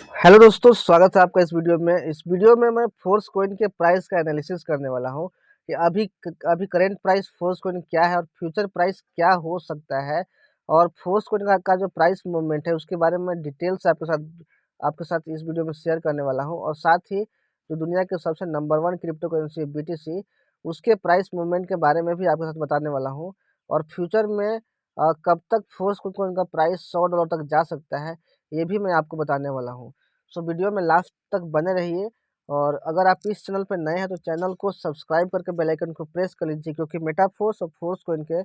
Hello दोस्तों, स्वागत है आपका इस वीडियो में। इस वीडियो में मैं फोर्स कॉइन के प्राइस का एनालिसिस करने वाला हूं कि अभी करंट प्राइस फोर्स कॉइन क्या है और फ्यूचर प्राइस क्या हो सकता है। और फोर्स कॉइन का जो प्राइस मूवमेंट है उसके बारे में डिटेल से आपके साथ इस वीडियो में शेयर करने वाला हूं। और साथ ही जो दुनिया के सबसे number one crypto currency BTC, उसके प्राइस मूवमेंट के बारे में भी आपके साथ बताने वाला हूँ। और फ्यूचर में कब तक फोर्स कॉइन का प्राइस $100 तक जा सकता है, ये भी मैं आपको बताने वाला हूँ। सो वीडियो में लास्ट तक बने रहिए। और अगर आप इस चैनल पर नए हैं तो चैनल को सब्सक्राइब करके बेल आइकन को प्रेस कर लीजिए, क्योंकि मेटाफोर्स और फोर्स कॉइन के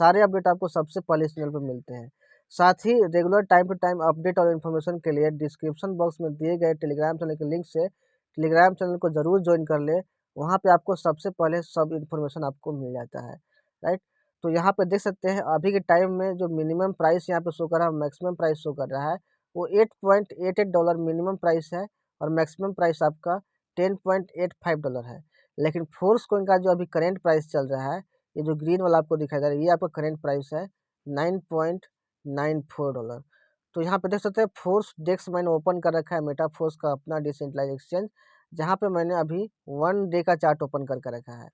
सारे अपडेट आपको सबसे पहले इस चैनल पर मिलते हैं। साथ ही regular time to time update और इन्फॉर्मेशन के लिए डिस्क्रिप्शन बॉक्स में दिए गए टेलीग्राम चैनल के लिंक से टेलीग्राम चैनल को जरूर ज्वाइन कर ले। वहाँ पे आपको सबसे पहले सब इन्फॉर्मेशन आपको मिल जाता है, राइट। तो यहाँ पे देख सकते हैं अभी के टाइम में जो मिनिमम प्राइस यहाँ पे शो कर रहा है, मैक्सिमम प्राइस शो कर रहा है, वो $8.88 मिनिमम प्राइस है और मैक्सिमम प्राइस आपका $10.85 है। लेकिन फोर्स कॉइन का जो अभी करेंट प्राइस चल रहा है, ये जो ग्रीन वाला आपको दिखाई दे रहा है, ये आपका करेंट प्राइस है $9.94। तो यहाँ पे देख सकते हैं फोर्स डेस्क मैंने ओपन कर रखा है, मेटा फोर्स का अपना डिसेंट्रलाइज एक्सचेंज, जहाँ पे मैंने अभी 1 डे का चार्ट ओपन करके रखा है।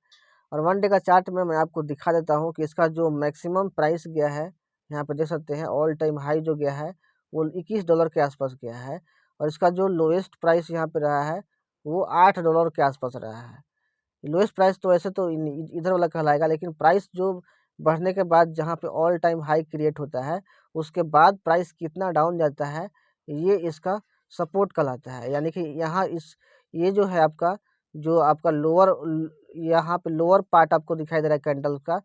और 1 डे का चार्ट में मैं आपको दिखा देता हूँ कि इसका जो मैक्सिमम प्राइस गया है, यहाँ पे देख सकते हैं ऑल टाइम हाई जो गया है वो $21 के आसपास गया है। और इसका जो लोएस्ट प्राइस यहाँ पे रहा है वो $8 के आसपास रहा है। लोएस्ट प्राइस तो वैसे तो इधर वाला कहलाएगा, लेकिन प्राइस जो बढ़ने के बाद जहाँ पे ऑल टाइम हाई क्रिएट होता है, उसके बाद प्राइस कितना डाउन जाता है, ये इसका सपोर्ट कहलाता है। यानी कि यहाँ ये जो है आपका, जो आपका यहाँ पे लोअर पार्ट आपको दिखाई दे रहा है कैंडल का,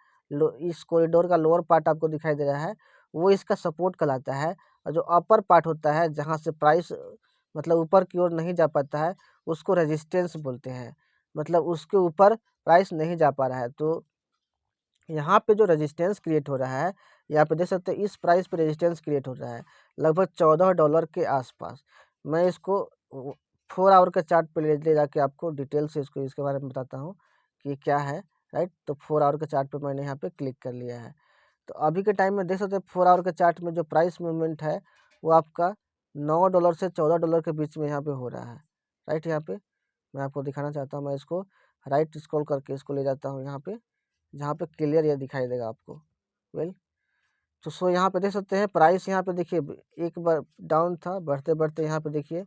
इस कॉरिडोर का लोअर पार्ट आपको दिखाई दे रहा है, वो इसका सपोर्ट कहलाता है। और जो अपर पार्ट होता है जहाँ से प्राइस मतलब ऊपर की ओर नहीं जा पाता है, उसको रेजिस्टेंस बोलते हैं। मतलब उसके ऊपर प्राइस नहीं जा पा रहा है। तो यहाँ पे जो रेजिस्टेंस क्रिएट हो रहा है, यहाँ पे देख सकते हैं इस प्राइस पे रेजिस्टेंस क्रिएट हो रहा है लगभग $14 के आसपास। मैं इसको 4 आवर के चार्ट पे ले जाके आपको डिटेल से इसके बारे में बताता हूँ कि क्या है, राइट। तो 4 आवर के चार्ट पे मैंने यहाँ पे क्लिक कर लिया है। तो अभी के टाइम में देख सकते हैं 4 आवर के चार्ट में जो प्राइस मूवमेंट है वो आपका $9 से $14 के बीच में यहाँ पे हो रहा है, राइट। यहाँ पे मैं आपको दिखाना चाहता हूँ, मैं इसको राइट स्क्रॉल करके इसको ले जाता हूँ यहाँ पे, जहाँ पे क्लियर ये दिखाई देगा आपको। वेल, तो सो यहाँ पे देख सकते हैं प्राइस, यहाँ पे देखिए एक बार डाउन था, बढ़ते बढ़ते यहाँ पे देखिए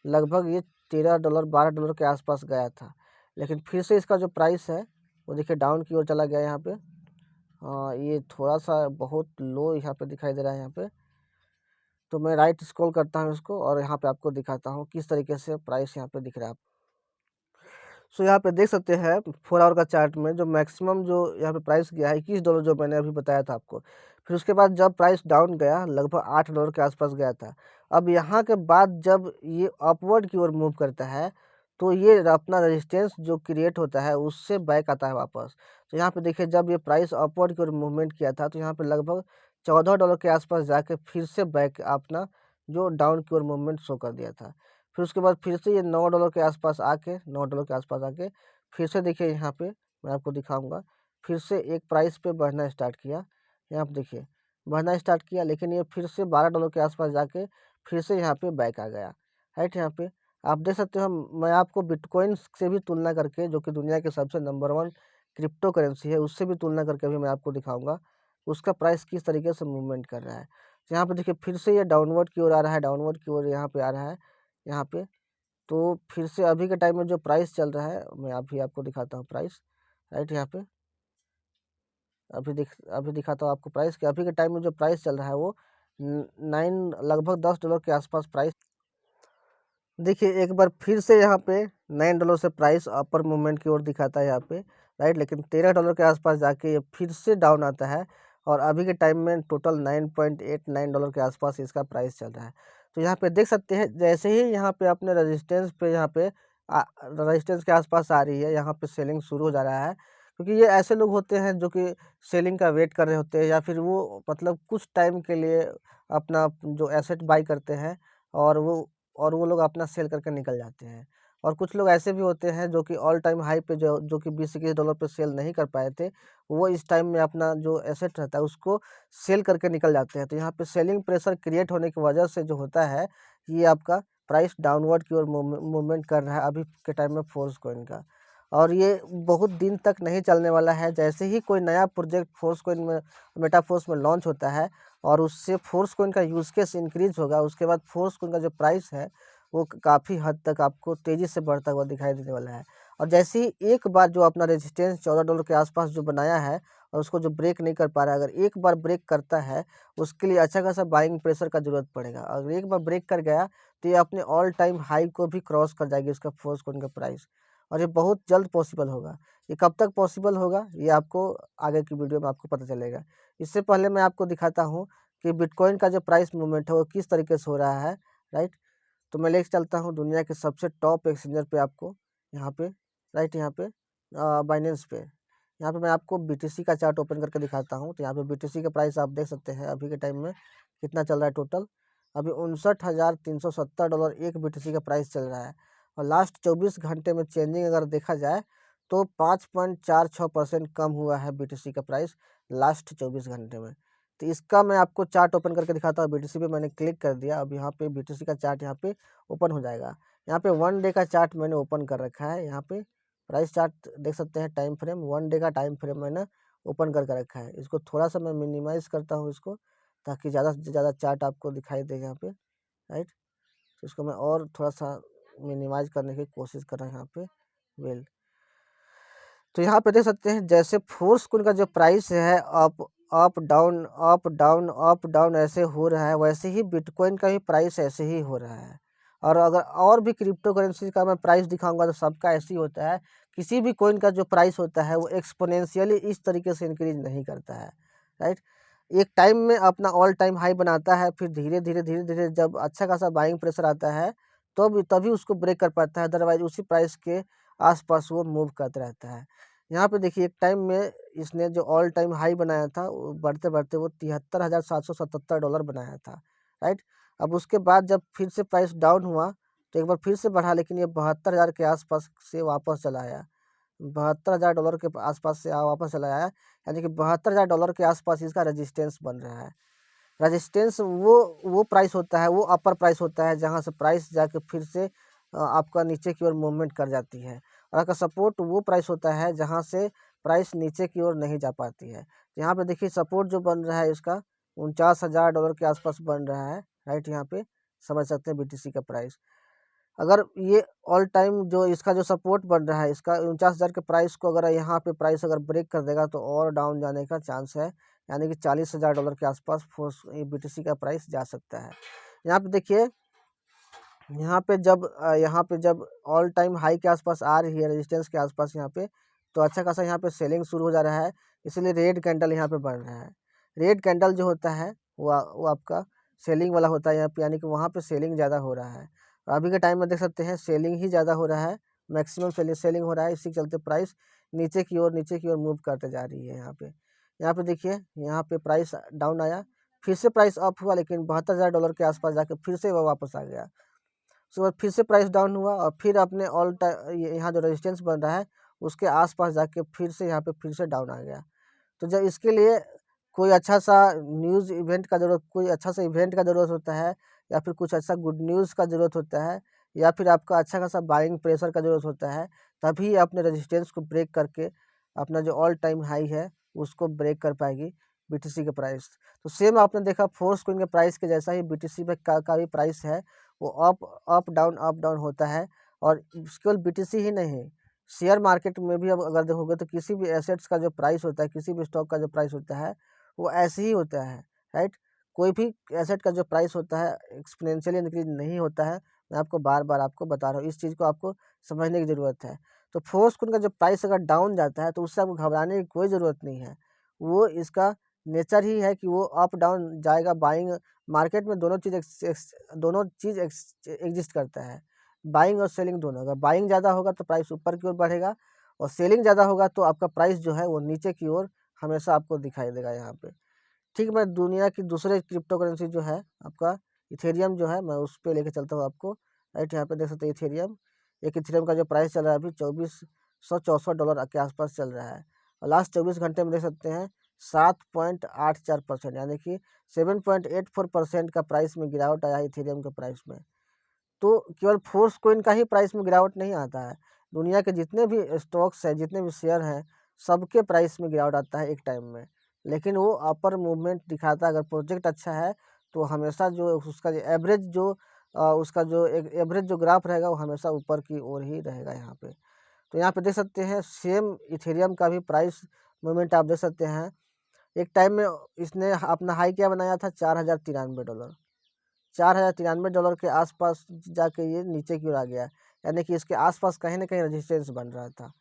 लगभग ये $13 $12 के आसपास गया था। लेकिन फिर से इसका जो प्राइस है वो देखिए डाउन की ओर चला गया यहाँ पे। ये थोड़ा सा बहुत लो यहाँ पे दिखाई दे रहा है यहाँ पे। तो मैं राइट स्क्रॉल करता हूँ इसको और यहाँ पे आपको दिखाता हूँ किस तरीके से प्राइस यहाँ पे दिख रहा है। सो यहाँ पे देख सकते हैं 4 आवर का चार्ट में जो मैक्सिमम जो यहाँ पे प्राइस गया है $21, जो मैंने अभी बताया था आपको। फिर उसके बाद जब प्राइस डाउन गया लगभग $8 के आसपास गया था। अब यहाँ के बाद जब ये अपवर्ड की ओर मूव करता है, तो ये अपना रेजिस्टेंस जो क्रिएट होता है उससे बैक आता है वापस। तो यहाँ पे देखिए जब ये प्राइस अपवर्ड की ओर मूवमेंट किया था, तो यहाँ पे लगभग $14 के आसपास जाके फिर से बैक अपना जो डाउन की ओर मूवमेंट शो कर दिया था। फिर उसके बाद फिर से ये $9 के आसपास आके फिर से देखिए यहाँ पे मैं आपको दिखाऊंगा, फिर से एक प्राइस पे बढ़ना स्टार्ट किया। यहाँ पे देखिए बढ़ना स्टार्ट किया, लेकिन ये फिर से $12 के आसपास जाके फिर से यहाँ पे बैक आ गया, राइट। यहाँ पे आप देख सकते हो, मैं आपको बिटकॉइन से भी तुलना करके, जो कि दुनिया के सबसे नंबर वन क्रिप्टो करेंसी है, उससे भी तुलना करके भी मैं आपको दिखाऊंगा उसका प्राइस किस तरीके से मूवमेंट कर रहा है। तो यहाँ पे देखिए फिर से ये डाउनवर्ड की ओर आ रहा है, डाउनवर्ड की ओर यहाँ पे आ रहा है यहाँ पे। तो फिर से अभी के टाइम में जो प्राइस चल रहा है, मैं अभी आपको दिखाता हूँ प्राइस, राइट। यहाँ पे अभी दिखाता हूँ आपको प्राइस कि अभी के टाइम में जो प्राइस चल रहा है वो लगभग $10 के आसपास प्राइस। देखिए एक बार फिर से यहाँ पे $9 से प्राइस अपर मूवमेंट की ओर दिखाता है यहाँ पे, राइट। लेकिन $13 के आसपास जाके ये फिर से डाउन आता है और अभी के टाइम में टोटल $9.89 के आसपास इसका प्राइस चल रहा है। तो यहाँ पे देख सकते हैं जैसे ही यहाँ पे अपने रेजिस्टेंस पे यहाँ पे रेजिस्टेंस के आसपास आ रही है, यहाँ पे सेलिंग शुरू हो जा रहा है। क्योंकि ये ऐसे लोग होते हैं जो कि सेलिंग का वेट कर रहे होते हैं, या फिर वो मतलब कुछ टाइम के लिए अपना जो एसेट बाई करते हैं और वो लोग अपना सेल करके निकल जाते हैं। और कुछ लोग ऐसे भी होते हैं जो कि ऑल टाइम हाई पे जो कि $20-21 पे सेल नहीं कर पाए थे, वो इस टाइम में अपना जो एसेट रहता है उसको सेल करके निकल जाते हैं। तो यहाँ पे सेलिंग प्रेशर क्रिएट होने की वजह से जो होता है, ये आपका प्राइस डाउनवर्ड की ओर मूवमेंट कर रहा है अभी के टाइम में फोर्स कॉइन का। और ये बहुत दिन तक नहीं चलने वाला है। जैसे ही कोई नया प्रोजेक्ट फोर्स कॉइन में, मेटाफोर्स में लॉन्च होता है और उससे फोर्स कॉइन का यूज़ केस इंक्रीज होगा, उसके बाद फोर्स कॉइन का जो प्राइस है वो काफ़ी हद तक आपको तेज़ी से बढ़ता हुआ दिखाई देने वाला है। और जैसे ही एक बार जो अपना रेजिस्टेंस $14 के आसपास जो बनाया है और उसको जो ब्रेक नहीं कर पा रहा है, अगर एक बार ब्रेक करता है, उसके लिए अच्छा खासा बाइंग प्रेशर का ज़रूरत पड़ेगा। अगर एक बार ब्रेक कर गया तो ये अपने ऑल टाइम हाई को भी क्रॉस कर जाएगी इसका फोर्स कॉइन का प्राइस, और ये बहुत जल्द पॉसिबल होगा। ये कब तक पॉसिबल होगा, ये आपको आगे की वीडियो में आपको पता चलेगा। इससे पहले मैं आपको दिखाता हूँ कि बिटकॉइन का जो प्राइस मूवमेंट है वो किस तरीके से हो रहा है, राइट। तो मैं लेके चलता हूँ दुनिया के सबसे टॉप एक्सचेंजर पे आपको, यहाँ पे, राइट, यहाँ पे बाइनेंस पे। यहाँ पे मैं आपको बीटीसी का चार्ट ओपन करके दिखाता हूँ। तो यहाँ पे बीटीसी का प्राइस आप देख सकते हैं अभी के टाइम में कितना चल रहा है टोटल। अभी $59,370 एक बीटीसी का प्राइस चल रहा है। और लास्ट 24 घंटे में चेंजिंग अगर देखा जाए तो 5.46% कम हुआ है बीटीसी का प्राइस लास्ट 24 घंटे में। तो इसका मैं आपको चार्ट ओपन करके दिखाता हूँ। बीटीसी पे मैंने क्लिक कर दिया, अब यहाँ पे बीटीसी का चार्ट यहाँ पे ओपन हो जाएगा। यहाँ पे 1 डे का चार्ट मैंने ओपन कर रखा है। यहाँ पे प्राइस चार्ट देख सकते हैं, टाइम फ्रेम 1 डे का टाइम फ्रेम मैंने ओपन करके रखा है। इसको थोड़ा सा मैं मिनिमाइज़ करता हूँ इसको, ताकि ज़्यादा से ज़्यादा चार्ट आपको दिखाई दे यहाँ पे, राइट। तो इसको मैं और थोड़ा सा मिनिमाइज़ करने की कोशिश कर रहा हूँ यहाँ पे, वेल। तो यहाँ पे देख सकते हैं जैसे फोर्स कॉइन का जो प्राइस है up down up down up down ऐसे हो रहा है, वैसे ही बिटकॉइन का भी प्राइस ऐसे ही हो रहा है। और अगर और भी क्रिप्टो करेंसी का मैं प्राइस दिखाऊंगा तो सबका ऐसे ही होता है। किसी भी कॉइन का जो प्राइस होता है वो एक्सपोनेंशियली इस तरीके से इंक्रीज नहीं करता है, राइट। एक टाइम में अपना ऑल टाइम हाई बनाता है, फिर धीरे धीरे जब अच्छा खासा बाइंग प्रेशर आता है तो तभी उसको ब्रेक कर पाता है, अदरवाइज उसी प्राइस के आसपास वो मूव करता रहता है। यहाँ पे देखिए एक टाइम में इसने जो ऑल टाइम हाई बनाया था, वो बढ़ते-बढ़ते वो $73,777 बनाया था, राइट। अब उसके बाद जब फिर से प्राइस डाउन हुआ, तो एक बार फिर से बढ़ा, लेकिन ये 72,000 के आसपास से वापस चला आया। $72,000 के आसपास से वापस चला आया, यानी कि $72,000 के आसपास इसका रेजिस्टेंस बन रहा है। रेजिस्टेंस वो प्राइस होता है, वो अपर प्राइस होता है जहाँ से प्राइस जाके फिर से आपका नीचे की ओर मूवमेंट कर जाती है। और आपका सपोर्ट वो प्राइस होता है जहाँ से प्राइस नीचे की ओर नहीं जा पाती है। तो यहाँ पे देखिए सपोर्ट जो बन रहा है इसका $49,000 के आसपास बन रहा है, राइट। यहाँ पे समझ सकते हैं बीटीसी का प्राइस। अगर ये ऑल टाइम जो इसका जो सपोर्ट बन रहा है, इसका 49,000 के प्राइस को अगर यहाँ पे प्राइस अगर ब्रेक कर देगा तो और डाउन जाने का चांस है, यानी कि $40,000 के आसपास फोर्स ये बीटीसी का प्राइस जा सकता है। यहाँ पे देखिए, यहाँ पे जब ऑल टाइम हाई के आसपास आ रही है, रेजिस्टेंस के आसपास यहाँ पे, तो अच्छा खासा यहाँ पे सेलिंग शुरू हो जा रहा है, इसलिए रेड कैंडल यहाँ पे बन रहा है। रेड कैंडल जो होता है वो आपका सेलिंग वाला होता है यहाँ पे, यानी कि वहाँ पे सेलिंग ज़्यादा हो रहा है। और अभी के टाइम में देख सकते हैं सेलिंग ही ज़्यादा हो रहा है, मैक्सिमम सेलिंग हो रहा है। इसी के चलते प्राइस नीचे की ओर मूव करते जा रही है। यहाँ पे देखिए, यहाँ पे प्राइस डाउन आया, फिर से प्राइस अप हुआ, लेकिन $72,000 के आसपास जाके फिर से वो वापस आ गया। उसके बाद फिर से प्राइस डाउन हुआ और फिर अपने यहाँ जो रेजिस्टेंस बन रहा है उसके आसपास जाके फिर से यहाँ पे फिर से डाउन आ गया। तो जब इसके लिए कोई अच्छा सा कोई अच्छा सा इवेंट का ज़रूरत होता है, या फिर कुछ अच्छा गुड न्यूज़ का ज़रूरत होता है, या फिर आपका अच्छा खासा बाइंग प्रेशर का ज़रूरत होता है, तभी अपने रेजिस्टेंस को ब्रेक करके अपना जो ऑल टाइम हाई है उसको ब्रेक कर पाएगी बीटीसी का प्राइस। तो सेम आपने देखा फोर्स कॉइन के प्राइस के जैसा ही बीटीसी में का भी प्राइस है, वो अप डाउन होता है। और केवल बीटीसी ही नहीं, शेयर मार्केट में भी अब अगर देखोगे तो किसी भी एसेट्स का जो प्राइस होता है, किसी भी स्टॉक का जो प्राइस होता है, वो ऐसे ही होता है, राइट। कोई भी एसेट का जो प्राइस होता है एक्सपोनेंशियली इंक्रीज नहीं होता है। मैं आपको बार-बार आपको बता रहा हूँ, इस चीज़ को आपको समझने की ज़रूरत है। तो फोर्स कॉइन का जब प्राइस अगर डाउन जाता है तो उससे आपको घबराने की कोई ज़रूरत नहीं है। वो इसका नेचर ही है कि वो अप डाउन जाएगा। बाइंग मार्केट में दोनों चीज़ एग्जिस्ट करता है, बाइंग और सेलिंग दोनों। अगर बाइंग ज़्यादा होगा तो प्राइस ऊपर की ओर बढ़ेगा, और सेलिंग ज़्यादा होगा तो आपका प्राइस जो है वो नीचे की ओर हमेशा आपको दिखाई देगा यहाँ पे। ठीक, मैं दुनिया की दूसरे क्रिप्टो करेंसी जो है आपका इथेरियम जो है, मैं उस पे लेके चलता हूँ आपको, राइट। यहाँ पे देख सकते हैं इथेरियम। एक इथेरियम का जो प्राइस चल रहा है अभी $2464 के आसपास चल रहा है। और लास्ट 24 घंटे में देख सकते हैं 7.84%, यानी कि 7.84% का प्राइस में गिरावट आया है इथेरियम के प्राइस में। तो केवल फोर्स कोइन का ही प्राइस में गिरावट नहीं आता है, दुनिया के जितने भी स्टॉक्स हैं, जितने भी शेयर हैं, सबके प्राइस में गिरावट आता है एक टाइम में। लेकिन वो अपर मूवमेंट दिखाता है। अगर प्रोजेक्ट अच्छा है तो हमेशा जो उसका जो एवरेज उसका जो एक एवरेज जो ग्राफ रहेगा वो हमेशा ऊपर की ओर ही रहेगा यहाँ पे। तो यहाँ पे देख सकते हैं सेम इथेरियम का भी प्राइस मूवमेंट आप देख सकते हैं। एक टाइम में इसने अपना हाई क्या बनाया था, $4093, $4093 के आसपास जाके ये नीचे की ओर आ गया, यानी कि इसके आसपास कहीं ना कहीं रेजिस्टेंस बन रहा था,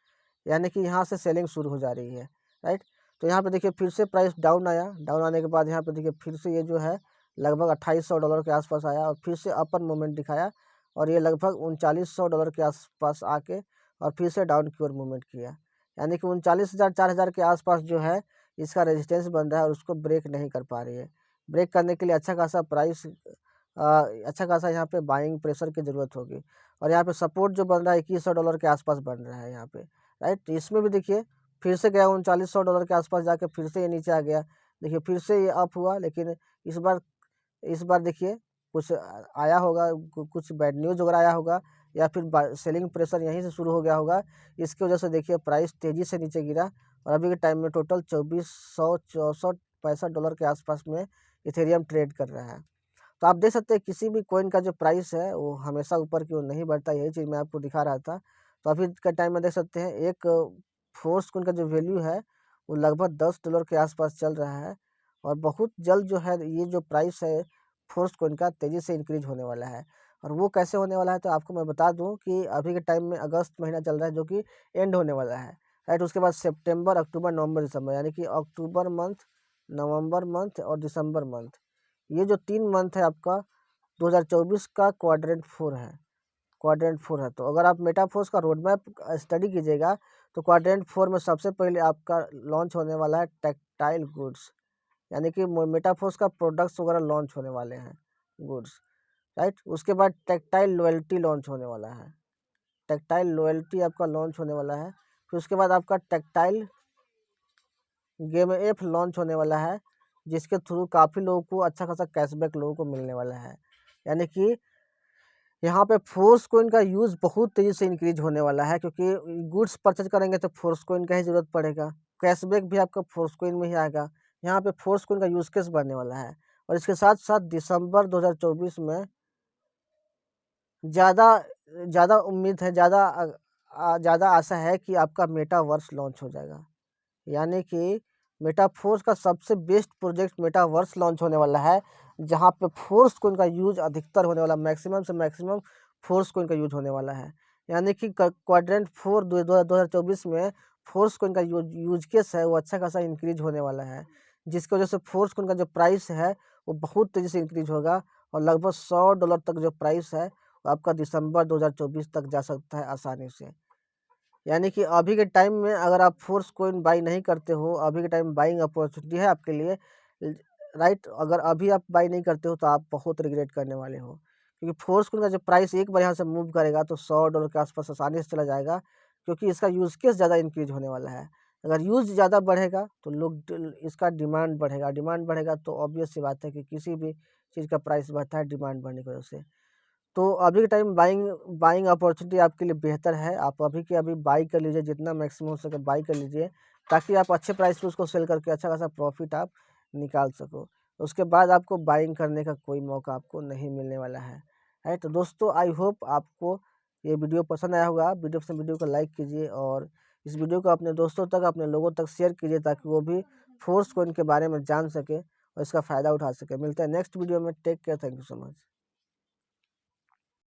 यानी कि यहाँ से सेलिंग शुरू हो जा रही है, राइट। तो यहाँ पे देखिए फिर से प्राइस डाउन आया, डाउन आने के बाद यहाँ पे देखिए फिर से ये जो है लगभग $2800 के आसपास आया और फिर से अपर मूवमेंट दिखाया और ये लगभग $3900 के आसपास आके और फिर से डाउन की ओर मूवमेंट किया, यानी कि 39,000 4,000 के आसपास जो है इसका रेजिस्टेंस बन रहा है और उसको ब्रेक नहीं कर पा रही है। ब्रेक करने के लिए अच्छा खासा प्राइस अच्छा खासा यहाँ पे बाइंग प्रेशर की ज़रूरत होगी। और यहाँ पे सपोर्ट जो बन रहा है $2100 के आसपास बन रहा है यहाँ पे, राइट। तो इसमें भी देखिए फिर से गया $3900 के आसपास जाके फिर से ये नीचे आ गया। देखिए फिर से ये अप हुआ, लेकिन इस बार देखिए कुछ आया होगा, कुछ बैड न्यूज़ वगैरह आया होगा या फिर सेलिंग प्रेशर यहीं से शुरू हो गया होगा। इसकी वजह से देखिए प्राइस तेज़ी से नीचे गिरा और अभी के टाइम में टोटल $2464-65 के आसपास में इथेरियम ट्रेड कर रहा है। तो आप देख सकते हैं किसी भी कॉइन का जो प्राइस है वो हमेशा ऊपर की ओर नहीं बढ़ता, यही चीज़ मैं आपको दिखा रहा था। तो अभी के टाइम में देख सकते हैं एक फोर्स कॉइन का जो वैल्यू है वो लगभग $10 के आसपास चल रहा है और बहुत जल्द जो है ये जो प्राइस है फोर्स कॉइन का तेज़ी से इंक्रीज होने वाला है। और वो कैसे होने वाला है तो आपको मैं बता दूं कि अभी के टाइम में अगस्त महीना चल रहा है जो कि एंड होने वाला है, राइट। उसके बाद सितंबर, अक्टूबर, नवंबर, दिसंबर, यानी कि अक्टूबर मंथ, नवंबर मंथ और दिसंबर मंथ, ये जो 3 मंथ है आपका 2024 का क्वाड्रेंट 4 है। तो अगर आप मेटाफोर्स का रोड मैप स्टडी कीजिएगा तो क्वाड्रेंट 4 में सबसे पहले आपका लॉन्च होने वाला है टेक्सटाइल गुड्स, यानी कि मेटाफोर्स का प्रोडक्ट्स वगैरह लॉन्च होने वाले हैं, गुड्स, राइट। उसके बाद टेक्सटाइल लॉयल्टी लॉन्च होने वाला है, टेक्सटाइल लॉयल्टी आपका लॉन्च होने वाला है। फिर उसके बाद आपका टेक्सटाइल गेम एफ लॉन्च होने वाला है, जिसके थ्रू काफ़ी लोगों को अच्छा खासा कैशबैक लोगों को मिलने वाला है, यानी कि यहाँ पे फोर्स कोइन का यूज़ बहुत तेज़ी से इंक्रीज होने वाला है, क्योंकि गुड्स परचेज करेंगे तो फोर्स कोइन का ही ज़रूरत पड़ेगा, कैशबैक भी आपका फोर्स कोइन में ही आएगा। यहाँ पे फोर्स कोइन का यूज़ केस बढ़ने वाला है। और इसके साथ साथ दिसंबर 2024 में ज़्यादा ज़्यादा उम्मीद है, ज़्यादा आशा है कि आपका मेटावर्स लॉन्च हो जाएगा, यानी कि मेटाफोर्स का सबसे बेस्ट प्रोजेक्ट मेटावर्स लॉन्च होने वाला है, जहाँ पे फोर्स कोइन का यूज अधिकतर होने वाला, मैक्सिमम से मैक्सिमम फोर्स कोइन का यूज होने वाला है। यानी कि क्वाड्रेंट 4 2024 में फोर्स कोइन का यूज केस है वो अच्छा खासा इंक्रीज होने वाला है, जिसकी वजह से फोर्स कोइन का जो प्राइस है वो बहुत तेज़ी से इंक्रीज होगा और लगभग $100 तक जो प्राइस है वो आपका दिसंबर 2024 तक जा सकता है आसानी से। यानी कि अभी के टाइम में अगर आप फोर्स कोइन बाई नहीं करते हो, अभी के टाइम बाइंग अपॉर्चुनिटी है आपके लिए, राइट। अगर अभी आप बाई नहीं करते हो तो आप बहुत रिग्रेट करने वाले हो, क्योंकि फोर्स कोइन का जो प्राइस एक बार यहाँ से मूव करेगा तो $100 के आसपास आसानी से चला जाएगा, क्योंकि इसका यूज़ केस ज़्यादा इंक्रीज होने वाला है। अगर यूज़ ज़्यादा बढ़ेगा तो इसका डिमांड बढ़ेगा, डिमांड बढ़ेगा तो ऑब्वियस सी बात है कि किसी भी चीज़ का प्राइस बढ़ता है डिमांड बढ़ने की वजह से। तो अभी के टाइम बाइंग बाइंग अपॉर्चुनिटी आपके लिए बेहतर है, आप अभी के अभी बाई कर लीजिए, जितना मैक्सिमम हो सके बाई कर लीजिए, ताकि आप अच्छे प्राइस पे उसको सेल करके अच्छा खासा प्रॉफिट आप निकाल सको। उसके बाद आपको बाइंग करने का कोई मौका आपको नहीं मिलने वाला है, राइट। तो दोस्तों आई होप आपको ये वीडियो पसंद आया होगा। वीडियो को लाइक कीजिए और इस वीडियो को अपने दोस्तों तक, अपने लोगों तक शेयर कीजिए, ताकि वो भी फोर्स कोइन के बारे में जान सके और इसका फ़ायदा उठा सके। मिलते हैं नेक्स्ट वीडियो में, take care, thank you so much.